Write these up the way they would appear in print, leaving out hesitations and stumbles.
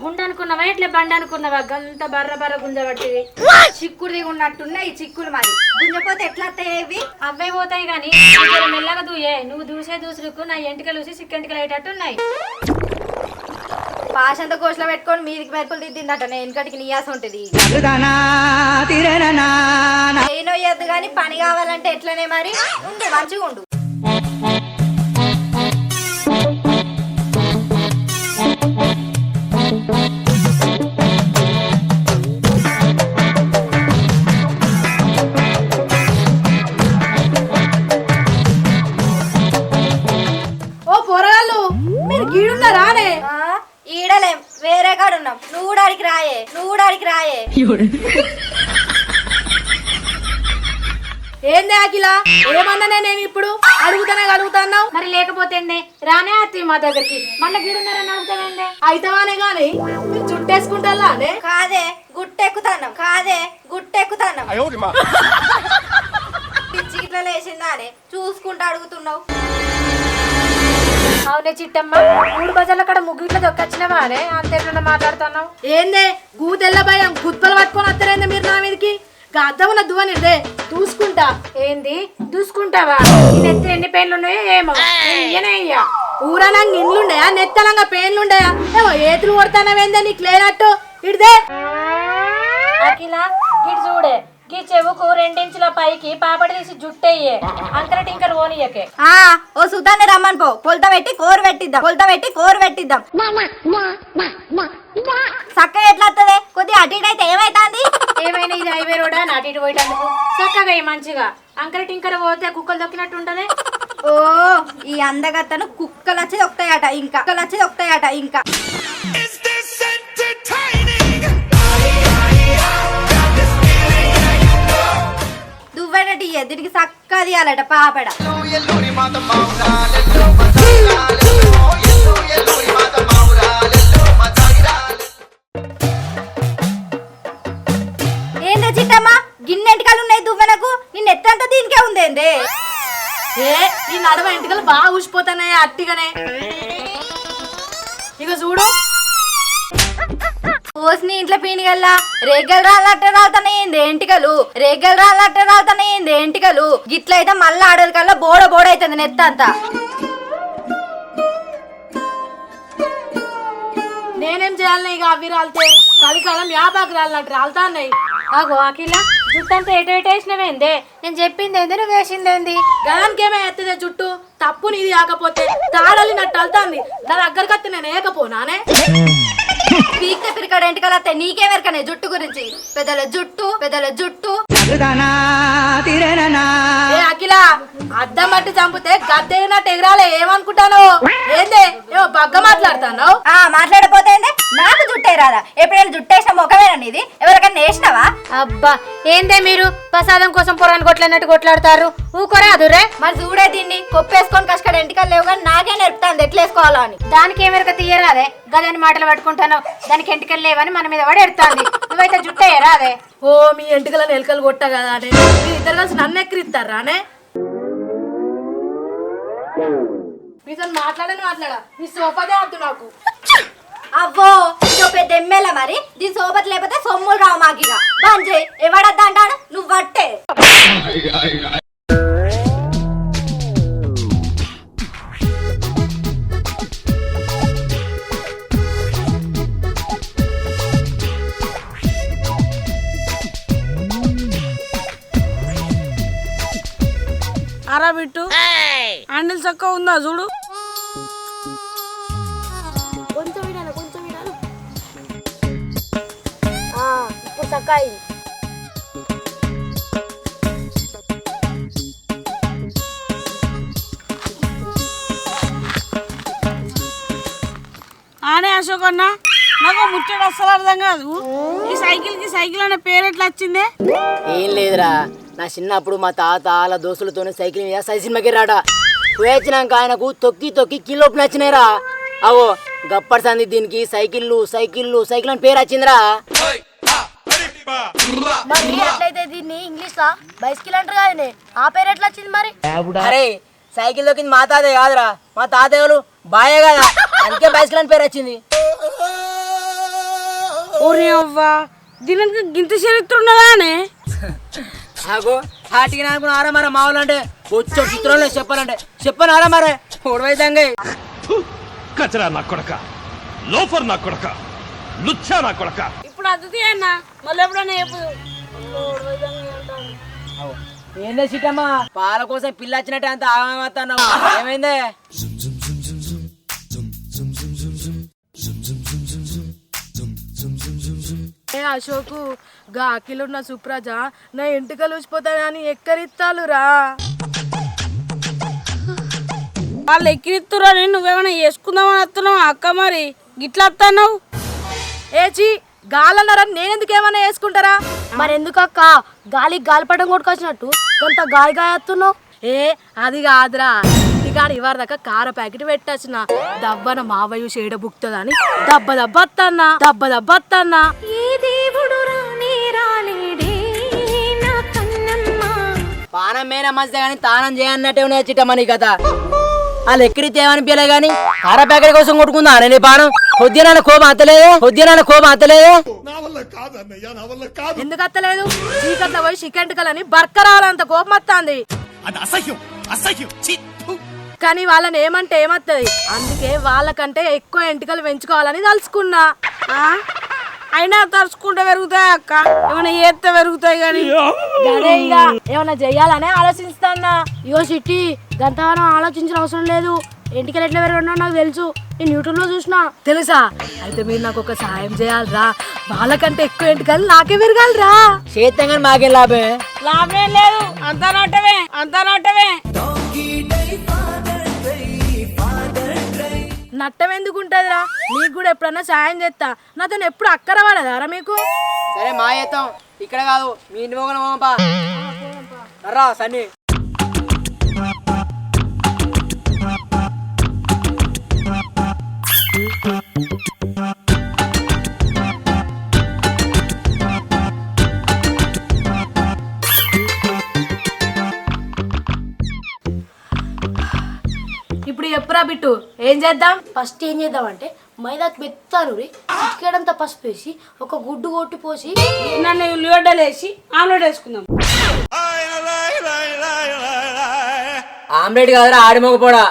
గుండ అనుకున్నావా ఇట్లా బండ అనుకున్నావా గంత బర్ర బర్ర గుంజ పట్టివి చిక్కుడు ఉన్నట్టున్నాయి చిక్కులు మరి గుంజపోతే ఎట్లా వస్తాయి అవే పోతాయి గాని మెల్లగా దూయే నువ్వు దూసే దూసులకు నా ఎంటికలు చూసి సిక్కెంటికలు అయ్యేటట్టు ఉన్నాయి పాషంత కోసలో పెట్టుకొని మీదికి మెరుపులు దిద్దిందట నేను వెనకటికి నీయాస ఉంటుంది ఏనోయ్యద్దు గాని పని కావాలంటే ఎట్లనే మరి ఉండు మంచిగా ఉండు రానే ఈడలేం వేరే కాడ ఉన్నాం నువ్వు కూడా ఆడికి రాయే ఏంది అఖిల ఏమన్నా నేను ఇప్పుడు అడుగుతున్నావు మరి లేకపోతే రానే అత్తి మా దగ్గరికి మళ్ళీ గీడున్నారని అడుగుతావేందే అయితవానే గాని మీరు చుట్టేసుకుంటా కాదే గుట్టెక్కుతాను పిచ్చి ఇట్లా లేచిందానే చూసుకుంటూ అడుగుతున్నావు అవునే చిట్టమ్మ 3 బజార్ల కాడ ముగ్గుట్లో దొక్కొచ్చినవా అనే అంతేట్లా మాట్లాడుతున్నావు ఏందే గూతెల్ల భయం గుత్పలు పట్టుకొని వస్తారేందే మీరు నా మీదకి అద్దమున్న దువ్వనిదే చూసుకుంటా ఏంది దూసుకుంటావా నెత్తి ఎన్ని పేర్లు ఉన్నాయో ఏమో ఇయ్యా ఊరనంగా ఇండ్లుండయా నెత్తలంగా పేన్లుండయా ఏమో ఏతులు కొడతానవేందే నీకు లేనట్టు ఇడిదే అఖిల గిట్ చూడే గీ చెవుకు 2 ఇంచుల పైకి పాపడి తీసి జుట్టయ్యే అంకర టింకర్ ఓనియకే ఓ సుధాన్ని రమ్మని పో కొలత పెట్టి కోరు పెట్టిద్దాం చక్క ఎట్లా వస్తుంది కొద్దిగా అటు ఇటు అయితే ఏమైతుంది ఏమైనా ఇది హైవే రోడ్ అని అటు ఇటు పోయేటందుకు చక్కగా మంచిగా అంకర టింకర్ పోతే కుక్కలు దొక్కినట్టు ఉంటది ఓ ఈ అందగత్తను కుక్కలు వచ్చి దొక్కుతాయట ఇంకా దువ్వెనటి దీనికి చక్కగా తీయాలట పాపడ ఏందే చిట్టమ్మా గిన్నెంటికలు ఉన్నాయి దువ్వెనకు నిన్న ఎత్తంతా దీనికే ఉందేందే ఈ నడవ ఎంటికలు బాగా ఊసిపోతానే అట్టిగానే ఇక చూడు ఓసిని ఇంట్లో పీనిగల్లా రేగలు రాళ్ళట్టే రాలుతాయి ఎంటికలు గిట్లయితే మళ్ళీ ఆడది కల్లా బోడ అవుతుంది నెత్తంతా నేనేం చేయాలి ఇక అవి రాలితే చలికాలం యాబాకు రాలినట్టు రాలుతా అన్నాయి అగో అఖిల జుట్టంతా ఎటు వేసినవేందే నేను చెప్పింది ఏంది నువ్వు వేసిందేంది గలానికేమే ఎత్తదే జుట్టు తప్పు నీది కాకపోతే తాడలినట్టు వెళ్తాంది దాని దగ్గరకు వస్తే నేను ఏకపోనానే పీక్తే పిరికాడు ఎంటికలు వస్తాయి నీకేమెరకనే జుట్టు గురించి పెద్దల జుట్టు ఏ అఖిల అద్దం బట్టి చంపితే గద్దెగినట్టు ఎగరాలే ఏమనుకుంటాను ఏందే ఏమో బగ్గ మాట్లాడుతాను మాట్లాడపోతే నాకు జుట్టే రాదా ఎప్పుడైనా జుట్టేసిన ముఖమేనా నీది ఎవరికైనా వేసినావా అబ్బా ఏందే మీరు ప్రసాదం కోసం పొరాన్ని కొట్లాడినట్టు కొట్లాడతారు ఊకోరాదురే మరి చూడే దీన్ని కొప్పేసుకొని కష్టం ఎంటికలు లేవు కానీ నాకే నేర్పుతాను ఎట్లా వేసుకోవాలో అని దానికి ఏమెరక తీయరాదే గదని మాటలు పట్టుకుంటాను దానికి ఎంటికలు లేవని మన మీద పడి ఎడతాంది నువ్వైతే జుట్టే రాదే ఓ మీ ఎంటికలను ఎలుకలు కొట్ట కదా అనే మీరు ఇద్దరు కలిసి నన్ను ఎక్కిరిస్తారు రానే మీతో మాట్లాడా మీ సోపదే వద్దు నాకు అవ్వో ఇదో పెద్ద ఎమ్మెల్యే మరి దీని సోపతి లేకపోతే సొమ్ములు రావు మాకిగా బంజయ్ ఎవడద్దా అంటాడు నువ్వు వట్టే అరా బిట్టు హ్యాండిల్ చక్క ఉందా చూడు కొంచెం వినాలి ఇప్పుడు చక్కాయి ఆనే అశోక్ అన్న నాకు ముచ్చట అస్సలు అర్థం కాదు ఈ సైకిల్ అనే పేరు ఎట్లా వచ్చిందే ఏం లేదురా నా చిన్నప్పుడు మా తాత వాళ్ళ దోస్తులతోనే సైకిల్ మీద సైకిల్ రాడా పోయొచ్చినాక ఆయనకు తొక్కి కిలోపు నచ్చినాయిరా అవో గప్పటి సంది దీనికి సైకిల్ అని పేరు వచ్చిందిరా మరి ఎట్లయితే దీన్ని ఇంగ్లీష్ లా బైసికల్ అంటారు కానీ ఆ పేరు ఎట్లా వచ్చింది మరి అరే సైకిల్ దొక్కింది మా తాతయ్య కాదురా మా తాతయ్యలు బాయే కదా అందుకే బైసికల్ అని పేరు వచ్చింది ఓరే అవ్వా దీనికి గింత చరిత్ర ఉన్నదానే ఆగో హాటికి అనుకున్నారా మరి మావులు అంటే వచ్చే చిత్రంలో చెప్పాలంటే చెప్పనారా మరి ఓడిపోయిందంగా కచరా నా కొడక లోఫర్ నా కొడక లుచ్చా నా కొడక ఇప్పుడు అతిథి అన్న మళ్ళీ ఎప్పుడన్నా చెప్పు ఏందే సీటమ్మా పాల కోసం పిల్ల వచ్చినట్టే అంత ఆగమవుతున్నావు ఏమైందే ఏ అశోకు గా అఖిలున్న సుప్రజ నా ఎంటికలు ఊసిపోతాయని ఎక్కరిత్తాలురా వాళ్ళు ఎక్కిరిత్తురని నువ్వేమైనా వేసుకుందామని వస్తున్నావు అక్క మరి గిట్లా వస్తున్నావు ఏచి గాలన్నారని నేనెందుకు ఏమైనా వేసుకుంటారా మరి ఎందుకు అక్క గాలికి గాలిపటం కొట్టుకొచ్చినట్టు కొంత గాయ గాయత్తున్నావు ఏ అది కాదురా ఇంటికాడ ఇవారి దాకా కార ప్యాకెట్ పెట్టచ్చిన దబ్బన మావయ్య షేడ బుక్తుందని దబ్బ దబ్బ అత్తన్నా దబ్బ దబ్బ అత్తన్నా పానం మేన మధ్య కానీ తానం చేయన్నట్టే ఉన్నాయి చిట్టమ్మా నీ కథ వాళ్ళు ఎక్కడితే ఏమనిపించలే కానీ కార ప్యాకెట్ కోసం కొట్టుకుందా నీ పానం కొద్దిగా కోపం అత్తలేదే ఎందుకు అత్తలేదు చీకట్లో పోయి చికెంటుకలని బర్కరాలంత కోపం వస్తుంది కానీ వాళ్ళని ఏమంటే ఏమత్తది అందుకే వాళ్ళకంటే ఎక్కువ ఎంటికలు పెంచుకోవాలని తలుచుకున్నా అయినా తలుచుకుంటే పెరుగుతాయి అక్క ఏమైనా చేస్తే పెరుగుతాయి కానీ అదే ఇక ఏమన్నా చెయ్యాలని ఆలోచిస్తాన్నా ఇగో సిట్టి గంతగానో ఆలోచించిన అవసరం లేదు ఇంటికి ఎట్లా పెరగడో నాకు తెలుసు నేను యూట్యూబ్ లో చూసినా తెలుసా అయితే మీరు నాకు ఒక సాయం చేయాలిరా వాళ్ళకంటే ఎక్కువ ఎంటికలు నాకే పెరగాలిరా చేద్దాం కానీ మాకేం లాభే లాభం లేదు అంతా నట్టమే నట్టం ఎందుకు ఉంటుందిరా మీకు కూడా ఎప్పుడన్నా సాయం చేస్తా నాతో ఎప్పుడు అక్కర పడదారా మీకు సరే మా చేద్దాం ఇక్కడ కాదు మీ ఇంటి మొగలు పోమపా రా సన్ని ఇప్పుడు ఎప్పురా బిట్టు ఏం చేద్దాం ఫస్ట్ ఏం చేద్దామంటే మైదాకు మెత్తాను చిక్కేడంతా పసుపు వేసి ఒక గుడ్డు కొట్టి పోసి నన్ను ఉల్లిగడ్డలు వేసి ఆమ్లెట్ వేసుకుందాం ఆమ్లెట్ కాదురా ఆడిమోగపోడా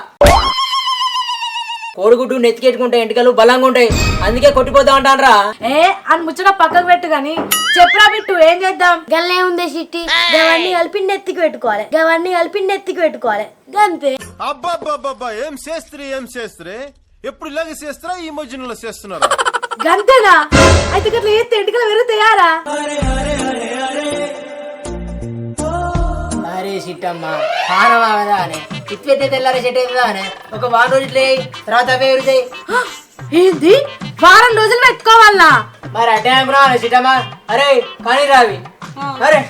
కోడిగుడ్డు నెత్తికెట్టుకుంటే ఎంటికలు బలంగా ఉంటాయి అందుకే కొట్టిపోతా అంటానరా ఏ అని ముచ్చట పక్కకు పెట్టు గాని చెప్పురా బిట్టు ఏం చేద్దాం గల్లే ఉంది సిట్టి గవన్నీ కలిపి నెత్తికి పెట్టుకోవాలి గంతే అబ్బాబ్బాబ్బా ఏం చేస్త్రీ ఎప్పుడు ఇలాగే చేస్తారా ఈ మధ్యలో చేస్తున్నారు గంతేనా అయితే గట్ల చేస్తే ఎంటికలు పెరుగుతాయారా అరే సిట్టమ్మా పానమా కదా అని ఇట్లయితే తెల్లారి చెట్టు అవుతుందా అని ఒక వారం రోజులు ఇట్లే తర్వాత అవే ఎరుగుతాయి ఏంది వారం రోజులు పెట్టుకోవాలనా మరి అట్టే అనుకున్నా సిట్టమ్మా అరే కానీ రావి అరే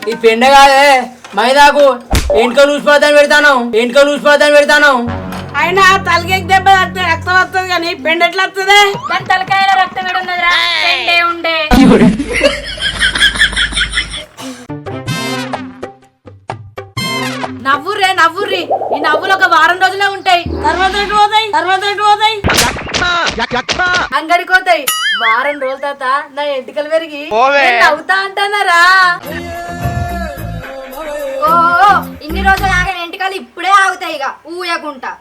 ఈ పెండ కాదే మైదాకు ఎంటికలు ఊసిపోతాను పెడతాను అయినా తలకేకి దెబ్బ తాకితే రక్తం వస్తుంది కానీ పెండ ఎట్లా వస్తుంది దాని తలకాయలో రక్తం ఉన్నదిరా ఉండే నవ్వుర్రి, ఈ నవ్వులు ఒక వారం రోజులే ఉంటాయి. తర్వాత ఎటు పోతాయి అంగడికి పోతాయి. వారం రోజుల తర్వాత నా ఎంటికలు పెరిగి నేను నవ్వుతా అంటున్నారా? ఓ ఇన్ని రోజులు ఆగిన ఎంటికలు ఇప్పుడే ఆగుతాయి ఇక ఊయకుంటా.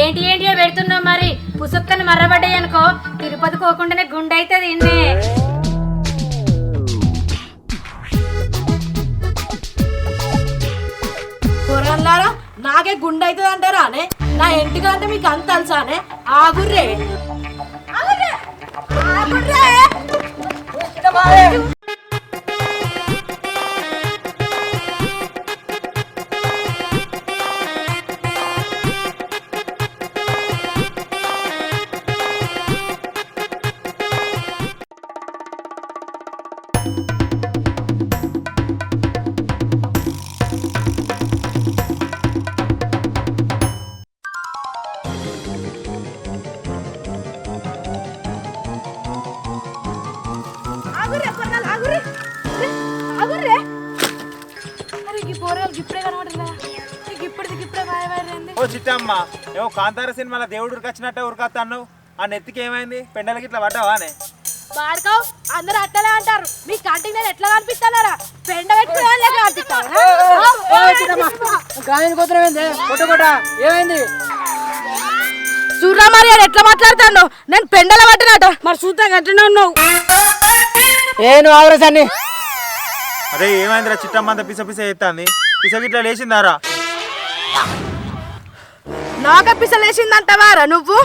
ఏంటియో పెడుతున్నావు మరి. పుసుక్కని మర్రబడ్డాయి అనుకో, తిరుపతి పోకుండానే గుండె అవుతుంది ఇన్నే. కూరగాయలారా నాకే గుండె అవుతుంది అంటారా అనే? నా ఎంటికలు అంటే మీకు అంత తెలుసానే? ఆగుర్రే ఓ చిట్టమ్మ, ఏమో కాంతార సినిమాలో దేవుడు ఉరికొచ్చినట్టే ఉరికొస్తాను. ఆ నెత్తికి ఏమైంది? పెండలకి ఇట్లా పడ్డావానే? బాడుకో అందరూ అట్లనే అంటారు. మీ కంటికి నేను ఎట్లా కనిపిస్తానారా? పెండ పెట్టుకునే ఏమైంది? చూడరా మరి ఆయన ఎట్లా మాట్లాడుతాను? నేను పెండల పట్టినట. మరి చూస్తా గట్టినే ఉన్నావు. నువ్వు ఆవరసాన్ని అరే ఏమైందిరా చిట్టమ్మ అంత పిస పిస ఎత్తాంది? పిస గిట్లా లేచిందారా? నాక పిసలేసిందంటవారా నువ్వు?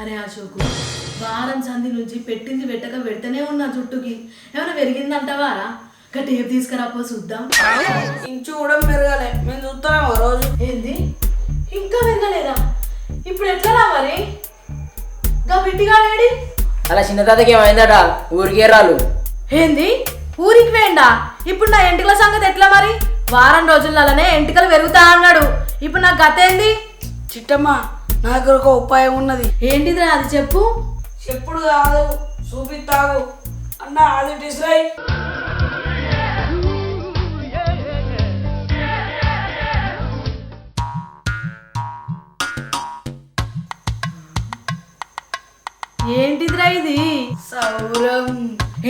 అరే అశోకు, వారం సంధి నుంచి పెట్టింది పెట్టక పెడితేనే ఉన్నా జుట్టుకి. ఏమైనా పెరిగిందంటవారా? టేప్ తీసుకురాపో చూద్దాం. ఇంచు కూడా పెరగాలి, మేము చూస్తున్నాము రోజు. ఏంది ఇంకా పెరగలేదా? ఇప్పుడు ఎట్లా మరి? గా బిట్టిగాడేడి? అలా చిన్న తాతకి ఏమైందట? ఊరికే రాలు. ఏంది ఊరికి వేయండా? ఇప్పుడు నా ఎంటికల సంగతి ఎట్లా మరి? వారం రోజులనే ఎంటికలు పెరుగుతా అన్నాడు. ఇప్పుడు నా గత ఏంది? చిట్టమ్మ, నా దగ్గర ఒక ఉపాయం ఉన్నది. ఏంటిదిరా అది చెప్పు. చెప్పుడు కాదు, చూపిస్తావు అన్న. అది డిస్రై ఏంటిదిరా ఇది? సౌరం.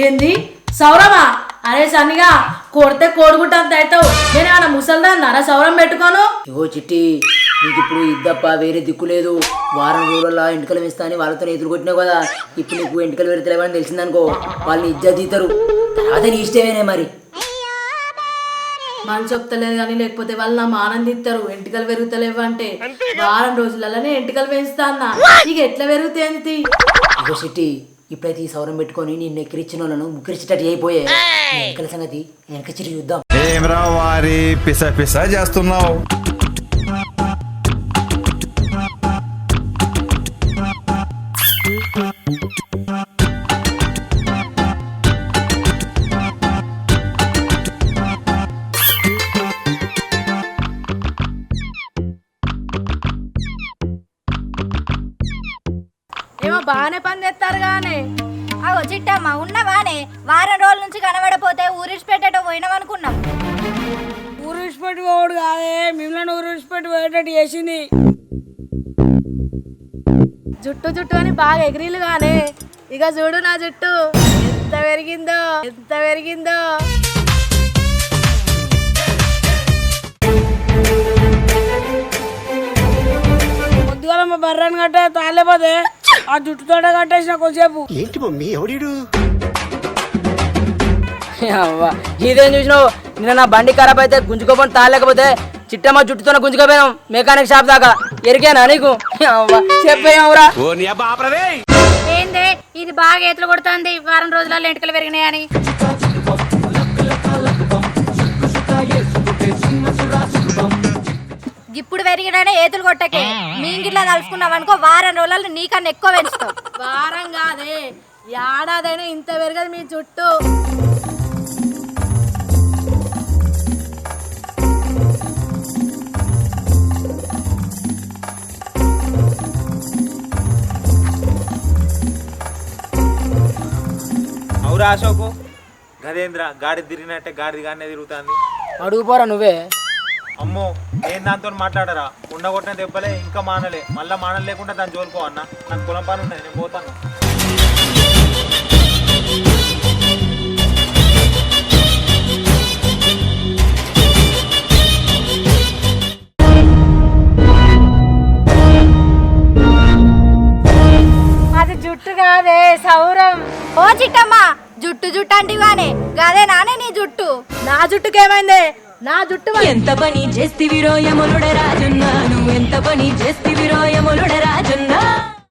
ఏంది సౌరమా? అరే సన్నిగా కొడితే కోడిగుట్టంత అవుతావు. నేను ఏమన్నా ముసల్దాన్నారా సౌరం పెట్టుకోను? ఇగో చిట్టి, నీకు ఇప్పుడు ఇద్దప్ప వేరే దిక్కు లేదు. వారం రోజుల్లో ఎంటికలు వేస్తా అని వాళ్ళతో ఎదురు కొట్టినావు కదా. ఇప్పుడు నీకు ఎంటికలు పెడతలేవని తెలిసిందనుకో, వాళ్ళని ఇజ్జత్ తీస్తారు. తర్వాత నీ ఇష్టమేనే మరి. మనం చెప్తలేదు కానీ లేకపోతే వాళ్ళు నా ఆనందిస్తారు. ఎంటికలు పెరుగుతలేవు అంటే వారం రోజులలోనే ఎంటికలు పెంచుతా అన్న. ఇక ఎట్లా పెరుగుతాయి? ఇగో చిట్టి, ఇప్పుడైతే ఈ సౌరం పెట్టుకొని నిన్ను ఎక్కిరిచ్చిన వాళ్ళను ముక్కిరిచేటట్టు అయిపోయే. ఎంటికల సంగతి వెనక చిరి చూద్దాం. ఏమ్రా వారి పిస పిస చేస్తున్నావు? ఏమో బాగానే పని చేస్తారు కానీ. అగో చిట్టమ్మ ఉన్నవానే, వారం రోజుల నుంచి కనబడపోతే ఊరిడిచిపెట్టేటో పోయినామనుకున్నాం. ఊరిడిచిపెట్టి పోడు కాదే, మిమ్మల్ని ఊరిడిచిపెట్టి పోయేటట్టు చేసింది. జుట్టు జుట్టు అని బాగా ఎగిరిలు గానే. ఇక చూడు నా జుట్టు ఎంత పెరిగిందో, ఎంత పెరిగిందో. పొద్దుగాల మా బర్రెని కట్టే తాలేపోతే ఆ జుట్టుతోట కట్టేసిన కొంచెంసేపు. ఏంటి మమ్మీ ఎవడీడు? ఇదేం చూసినావు? నిన్న నా బండి ఖరాబ్ అయితే గుంజుకోపోయి తాలేకపోతే చిట్టమ్మ జుట్టుతో గుంజుకోపోయాం మెకానిక్ షాప్ దాకా. ఎరికేనా నీకు? చెప్పేయవురా. ఏందే ఇది బాగా ఎత్తులు కొడుతుంది వారం రోజులలో ఎంటికలు పెరిగినాయని. ఎన్నడైనా ఏతులు కొట్టకే మీ ఇంగిట్లా తలుచుకున్నాం అనుకో వారం రోజులు నీకన్నా ఎక్కువ పెంచుతాం. వారం కాదే ఏడాదైనా ఇంత పెరగదు మీ చుట్టూ. అవురా అశోకు, గదేంద్ర గాడి తిరిగినట్టే గాడిది గానే తిరుగుతుంది. అడుగుపోరా నువ్వే. అమ్మో నేను దాంతో మాట్లాడరా, ఉండగొట్టిన దెబ్బలే ఇంకా మానలే, మళ్ళీ మానలు లేకుండా దాన్ని జోలుకో అన్న. నాకు పొలం పని ఉన్నది, నేను పోతాను. అది జుట్టు కాదే సౌరం. ఓ చిట్టమ్మ, జుట్టు జుట్టు అంటివానే గదే నానే నీ జుట్టు. నా జుట్టుకేమైందే? నా జుట్టు ఎంత పని చేస్తివిరో యమునుడ రాజున్నా, నువ్వెంత పని చేస్తివిరో యమునుడ రాజున్నా.